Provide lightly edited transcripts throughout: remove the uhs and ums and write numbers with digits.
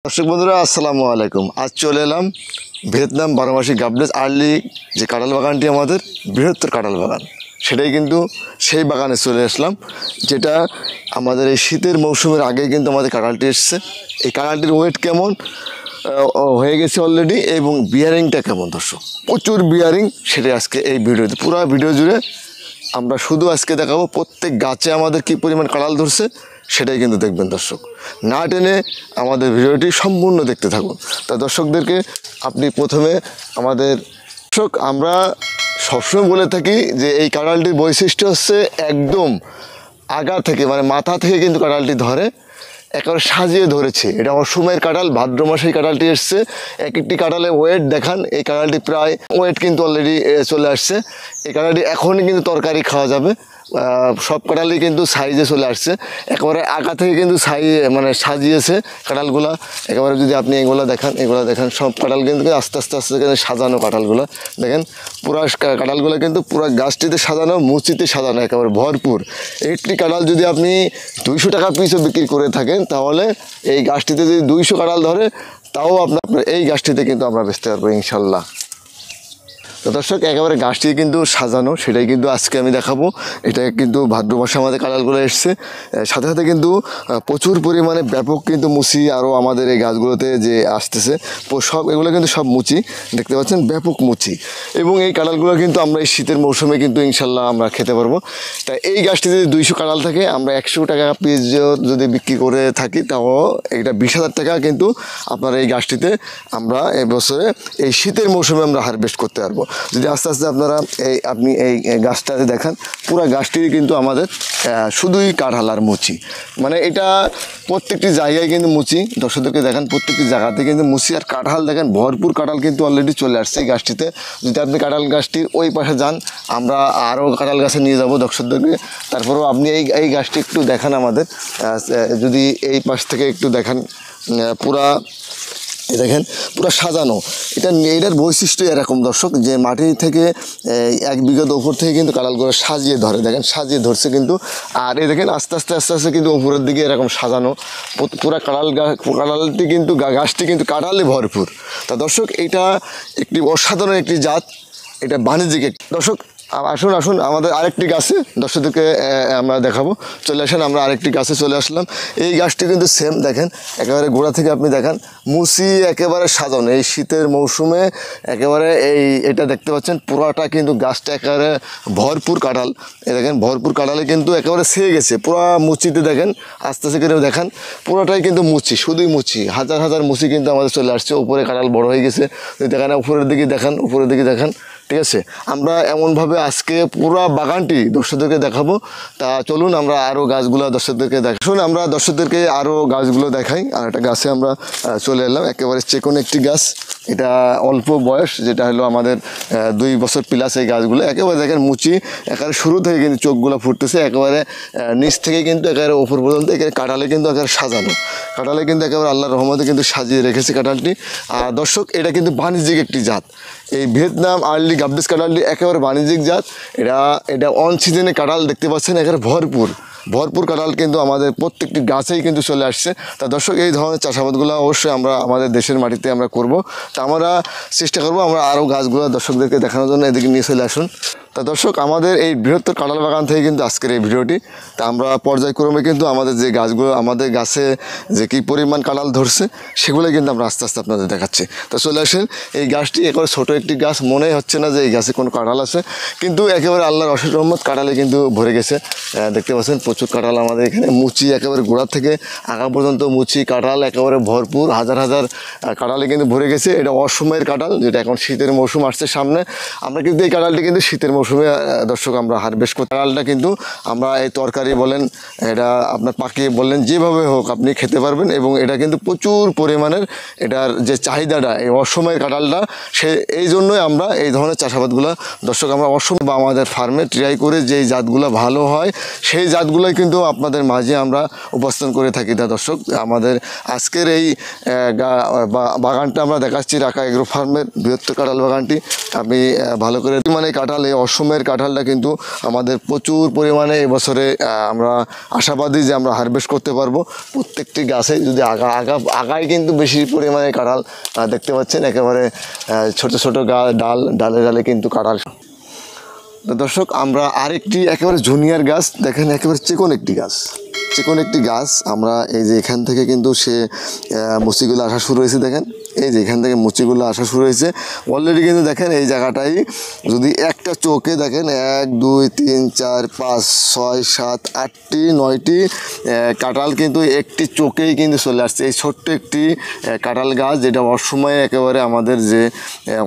দর্শক বন্ধুরা আসসালামু আলাইকুম। আজ চলে এলাম ভিয়েতনাম 12 মাসি গাবলেস আর্লি যে কাঁঠাল বাগানটি আমাদের বৃহত্তর কাঁঠাল বাগান, সেটাই কিন্তু সেই বাগানে চলে আসলাম যেটা আমাদের এই শীতের মৌসুমের আগেই কিন্তু আমাদের কাঁঠালটি এসছে। এই কাঁঠালটির ওয়েট কেমন হয়ে গেছে অলরেডি এবং বিয়ারিংটা কেমন দর্শক, প্রচুর বিয়ারিং, সেটাই আজকে এই ভিডিওতে পুরো ভিডিও জুড়ে আমরা শুধু আজকে দেখাবো প্রত্যেক গাছে আমাদের কী পরিমাণ কাঁঠাল ধরছে সেটাই কিন্তু দেখবেন দর্শক। না টেনে আমাদের ভিডিওটি সম্পূর্ণ দেখতে থাকুন। তা দর্শকদেরকে আপনি প্রথমে আমরা সবসময় বলে থাকি যে এই কাঁঠালটির বৈশিষ্ট্য হচ্ছে একদম আগা থেকে মানে মাথা থেকে কিন্তু কাঁঠালটি ধরে, একেবারে সাজিয়ে ধরেছে। এটা অসময়ের কাঁঠাল, ভাদ্র মাসেই কাঁঠালটি এসছে। এক একটি কাঁঠালের ওয়েট দেখান, এই কাঁঠালটি প্রায় ওয়েট কিন্তু অলরেডি চলে আসছে। এই কাঁঠালটি এখনই কিন্তু তরকারি খাওয়া যাবে, সব কাঁঠালই কিন্তু সাইজে চলে আসছে। একেবারে আগা থেকে কিন্তু মানে সাজিয়েছে কাঁঠালগুলা। একেবারে যদি আপনি এগুলো দেখান সব কাঁঠাল কিন্তু আস্তে আস্তে সাজানো কাঁঠালগুলো দেখেন। পুরো কাঁঠালগুলো কিন্তু পুরো গাছটিতে সাজানো, মুচিতে সাজানো, একেবারে ভরপুর। একটি কাঁঠাল যদি আপনি 200 টাকা পিসও বিক্রি করে থাকেন তাহলে এই গাছটিতে যদি 200 কাঁঠাল ধরে তাও আপনার এই গাছটিতে কিন্তু আমরা বেচতে পারবো ইনশাল্লাহ। তো দর্শক একেবারে গাছটি কিন্তু সাজানো, সেটাই কিন্তু আজকে আমি দেখাবো। এটা কিন্তু ভাদ্র মাসে আমাদের কাঁঠালগুলো এসছে, সাথে সাথে কিন্তু প্রচুর পরিমাণে ব্যাপক কিন্তু মুচি আরও আমাদের এই গাছগুলোতে যে আসতেছে, সব এগুলো কিন্তু সব মুচি দেখতে পাচ্ছেন, ব্যাপক মুচি। এবং এই কাঁঠালগুলো কিন্তু আমরা এই শীতের মৌসুমে কিন্তু ইনশাল্লাহ আমরা খেতে পারবো। তাই এই গাছটি যদি 200 কাঁঠাল থাকে, আমরা 100 টাকা পিস যদি বিক্রি করে থাকি তাও এটা 20,000 টাকা কিন্তু আপনার এই গাছটিতে আমরা এবছরে এই শীতের মৌসুমে আমরা হারভেস্ট করতে পারবো। যদি আস্তে আস্তে আপনি এই গাছটাতে দেখান, পুরো গাছটি কিন্তু আমাদের শুধুই কাঁঠাল আর মুচি, মানে এটা প্রত্যেকটি জায়গায় কিন্তু মুচি। দর্শকদেরকে দেখান, প্রত্যেকটি জায়গাতে কিন্তু মুচি আর কাঁঠাল দেখেন, ভরপুর কাঁঠাল কিন্তু অলরেডি চলে আসছে এই গাছটিতে। যদি আপনি কাঁঠাল গাছটির ওই পাশে যান, আমরা আরও কাঁঠাল গাছে নিয়ে যাব দর্শকদেরকে। তারপরেও আপনি এই গাছটি একটু দেখান আমাদের, যদি এই পাশ থেকে একটু দেখান, দেখেন পুরো সাজানো। এটার বৈশিষ্ট্য এরকম দর্শক, যে মাটি থেকে 1 বিঘা উপর থেকে কিন্তু কাঁঠালগুলো সাজিয়ে ধরে, দেখেন সাজিয়ে ধরছে কিন্তু। আর এই দেখেন আস্তে আস্তে কিন্তু উপরের দিকে এরকম সাজানো পুরা কাঁঠালটি কিন্তু গাছটি কিন্তু কাঁঠালে ভরপুর। তা দর্শক এটা একটি অসাধারণ একটি জাত, এটা বাণিজ্যিক। দর্শক আসুন আমাদের আরেকটি গাছে দর্শকদেরকে আমরা দেখাবো। চলে আসেন, আমরা আরেকটি গাছে চলে আসলাম। এই গাছটি কিন্তু সেম দেখেন, একেবারে গোড়া থেকে আপনি দেখান মুচি একেবারে সাজানো। এই শীতের মৌসুমে একেবারে এটা দেখতে পাচ্ছেন পুরাটা কিন্তু গাছটা একেবারে ভরপুর কাঁঠাল। দেখেন ভরপুর কাঁঠালে কিন্তু একেবারে সেয়ে গেছে পুরা মুচিতে। দেখেন আস্তে আস্তে করে দেখান, পুরোটাই কিন্তু মুচি, শুধুই মুচি, হাজার হাজার মুচি কিন্তু আমাদের চলে আসছে। উপরে কাঁঠাল বড় হয়ে গেছে, দেখেন উপরের দিকে দেখান, ঠিক আছে। আমরা এমনভাবে আজকে পুরো বাগানটি দর্শকদেরকে দেখাবো। তা চলুন আমরা আরও গাছগুলো দর্শকদেরকে দেখাই। আর একটা গাছে আমরা চলে এলাম, একেবারে চেকন একটি গাছ। এটা অল্প বয়স, যেটা হলো আমাদের 2 বছর প্লাস। এই গাছগুলো একেবারে দেখেন মুচি, একেবারে শুরু থেকে কিন্তু চোখগুলো ফুটতেছে, একেবারে নিচ থেকে কিন্তু একেবারে ওপর পর্যন্ত কাঁঠালে কিন্তু একেবারে সাজানো। কাঁঠালে কিন্তু একেবারে আল্লাহর রহমতে কিন্তু সাজিয়ে রেখেছে কাঁঠালটি। আর দর্শক এটা কিন্তু বাণিজ্যিক একটি জাত, এই ভিয়েতনাম আর্লি গাবলেস কাঁঠালটি একেবারে বাণিজ্যিক জাত। এটা অন সিজনে কাঁঠাল দেখতে পাচ্ছেন, একেবারে ভরপুর কাঁঠাল কিন্তু আমাদের প্রত্যেকটি গাছেই কিন্তু চলে আসছে। তা দর্শক এই ধরনের চাষাবাদগুলো অবশ্যই আমরা আমাদের দেশের মাটিতে আমরা করব। তা আমরা চেষ্টা করব আমরা আরও গাছগুলো দর্শকদেরকে দেখানোর জন্য এদিকে নিয়ে চলে আসুন। তা দর্শক আমাদের এই বৃহত্তর কাঁঠাল বাগান থেকে কিন্তু আজকের এই ভিডিওটি। তা আমরা পর্যায়ক্রমে কিন্তু আমাদের যে গাছগুলো, আমাদের গাছে যে কী পরিমাণ কাঁঠাল ধরছে সেগুলো কিন্তু আমরা আস্তে আস্তে আপনাদের দেখাচ্ছি। তো চলে আসেন, এই গাছটি একেবারে ছোটো একটি গাছ, মনে হচ্ছে না যে এই গাছে কোনো কাঁঠাল আছে, কিন্তু একেবারে আল্লাহর অশেষ রহমত কাঁঠালে কিন্তু ভরে গেছে। দেখতে পাচ্ছেন প্রচুর কাঁঠাল আমাদের এখানে, মুচি একেবারে গোড়া থেকে আগা পর্যন্ত মুচি কাঁঠাল একেবারে ভরপুর, হাজার হাজার কাঁঠালে কিন্তু ভরে গেছে। এটা অসময়ের কাঁঠাল, যেটা এখন শীতের মৌসুম আসছে সামনে। আমরা কিন্তু এই কাঁঠালটি কিন্তু শীতের মৌসুমে দর্শক আমরা হারভেস্ট করি। কাঁঠালটা কিন্তু আমরা এই তরকারি বলেন, এটা আপনার পাকিয়ে বললেন, যেভাবে হোক আপনি খেতে পারবেন। এবং এটা কিন্তু প্রচুর পরিমাণের এটার যে চাহিদাটা এই অসময়ের কাঁঠালটা, এই জন্যই আমরা এই ধরনের চাষাবাদগুলো দর্শক আমরা অসময় বা আমাদের ফার্মে ট্রাই করে যেই জাতগুলো ভালো হয় সেই জাতগুলোই কিন্তু আপনাদের মাঝে আমরা উপস্থাপন করে থাকি। তা দর্শক আমাদের আজকের এই বাগানটা আমরা দেখাচ্ছি, রাকা এগ্রো ফার্মের বৃহত্তর কাঁঠাল বাগানটি। আপনি ভালো করে মানে কাঁঠাল এই অসময়ের কাঁঠালটা কিন্তু আমাদের প্রচুর পরিমাণে এবছরে আমরা আশাবাদী যে আমরা হারভেস্ট করতে পারবো। প্রত্যেকটি গাছে যদি আগায় কিন্তু বেশি পরিমাণে কাঁঠাল দেখতে পাচ্ছেন, একেবারে ছোট ছোট ডালে ডালে কিন্তু কাঁঠাল। তো দর্শক, আমরা আরেকটি একেবারে জুনিয়র গাছ দেখেন, একেবারে চিকন একটি গাছ আমরা এই যে এখান থেকে কিন্তু সে মুচিগুলো আসা শুরু হয়েছে। দেখেন এই যে এখান থেকে মুচিগুলো আসা শুরু হয়েছে অলরেডি, কিন্তু দেখেন এই জায়গাটাই যদি একটা চোখে দেখেন 1 2 3 4 5 6 7 8টি 9টি কাঁঠাল কিন্তু একটি চোখেই কিন্তু চলে আসছে। এই ছোট্ট একটি কাঁঠাল গাছ, যেটা অসময়ে একেবারে আমাদের যে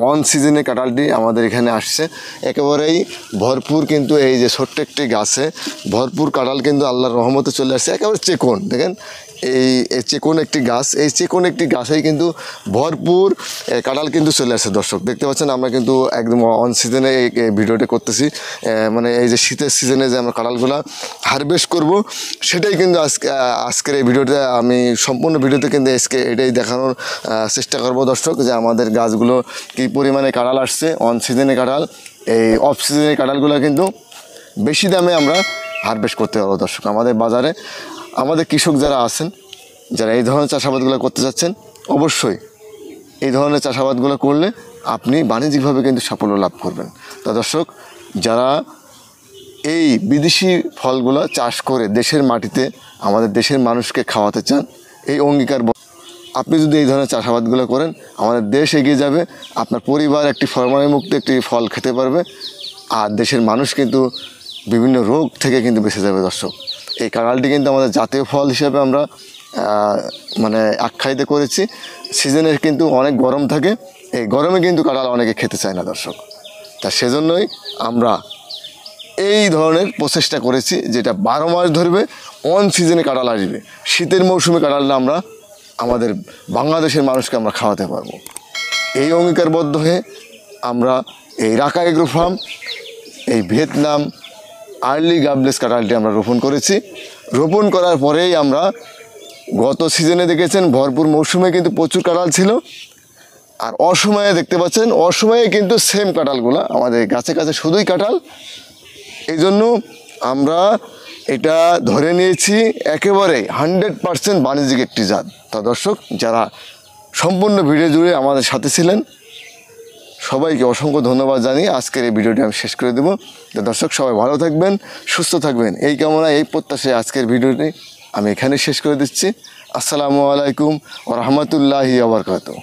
অন সিজনে কাঁঠালটি আমাদের এখানে আসছে, একেবারেই ভরপুর কিন্তু এই যে ছোট্ট একটি গাছে ভরপুর কাঁঠাল কিন্তু আল্লাহর রহমতে চলে আসছে। একেবারে চিকন দেখেন এই চিকন একটি গাছ, এই চিকন একটি গাছেই কিন্তু ভরপুর কাঁঠাল কিন্তু চলে আসছে। দর্শক দেখতে পাচ্ছেন আমরা কিন্তু একদম অন সিজনে এই ভিডিওটা করতেছি, মানে এই যে শীতের সিজনে যে আমরা কাঁঠালগুলো হারভেস্ট করব সেটাই কিন্তু আজকের এই ভিডিওতে আমি সম্পূর্ণ ভিডিওতে কিন্তু এটাই দেখানোর চেষ্টা করব দর্শক, যে আমাদের গাছগুলো কী পরিমাণে কাঁঠাল আসছে। অন সিজনে কাঁঠাল, এই অফ সিজনের কাঁঠালগুলো কিন্তু বেশি দামে আমরা হারভেস্ট করতে পারবো। দর্শক আমাদের বাজারে আমাদের কৃষক যারা আছেন, যারা এই ধরনের চাষাবাদগুলো করতে যাচ্ছেন, অবশ্যই এই ধরনের চাষাবাদগুলো করলে আপনি বাণিজ্যিকভাবে কিন্তু সাফল্য লাভ করবেন। তো দর্শক, যারা এই বিদেশি ফলগুলো চাষ করে দেশের মাটিতে আমাদের দেশের মানুষকে খাওয়াতে চান, এই অঙ্গীকার আপনি যদি এই ধরনের চাষাবাদগুলো করেন, আমাদের দেশ এগিয়ে যাবে, আপনার পরিবার একটি ফরমালিনমুক্ত একটি ফল খেতে পারবে, আর দেশের মানুষ কিন্তু বিভিন্ন রোগ থেকে কিন্তু বেঁচে যাবে। দর্শক, এই কাঁঠালটি কিন্তু আমাদের জাতীয় ফল হিসেবে আমরা মানে আখ্যায়িত করেছি। সিজনের কিন্তু অনেক গরম থাকে, এই গরমে কিন্তু কাঁঠাল অনেকে খেতে চায় না দর্শক। তা সেজন্যই আমরা এই ধরনের প্রচেষ্টা করেছি, যেটা 12 মাস ধরবে, অন সিজনে কাঁঠাল আসবে, শীতের মৌসুমে কাঁঠালটা আমরা আমাদের বাংলাদেশের মানুষকে আমরা খাওয়াতে পারবো। এই অঙ্গীকারবদ্ধ হয়ে আমরা এই রাকা এগ্রো ফার্ম এই ভিয়েতনাম আর্লি গাবলেস কাঁঠালটি আমরা রোপণ করেছি। রোপণ করার পরেই আমরা গত সিজনে দেখেছেন ভরপুর মৌসুমে কিন্তু প্রচুর কাঁঠাল ছিল, আর অসময়ে দেখতে পাচ্ছেন অসময়ে কিন্তু সেম কাঁঠালগুলো আমাদের গাছে গাছে শুধুই কাঁঠাল। এই জন্য আমরা এটা ধরে নিয়েছি একেবারে 100% বাণিজ্যিক একটি জাত। তা দর্শক, যারা সম্পূর্ণ ভিডিও জুড়ে আমাদের সাথে ছিলেন, সবাইকে অসংখ্য ধন্যবাদ জানিয়ে আজকের এই ভিডিওটি আমি শেষ করে দেবো। তো দর্শক, সবাই ভালো থাকবেন, সুস্থ থাকবেন, এই কামনা এই প্রত্যাশায় আজকের ভিডিওটি আমি এখানে শেষ করে দিচ্ছি। আসসালামু আলাইকুম ওয়া রাহমাতুল্লাহি ওয়া বারাকাতুহু।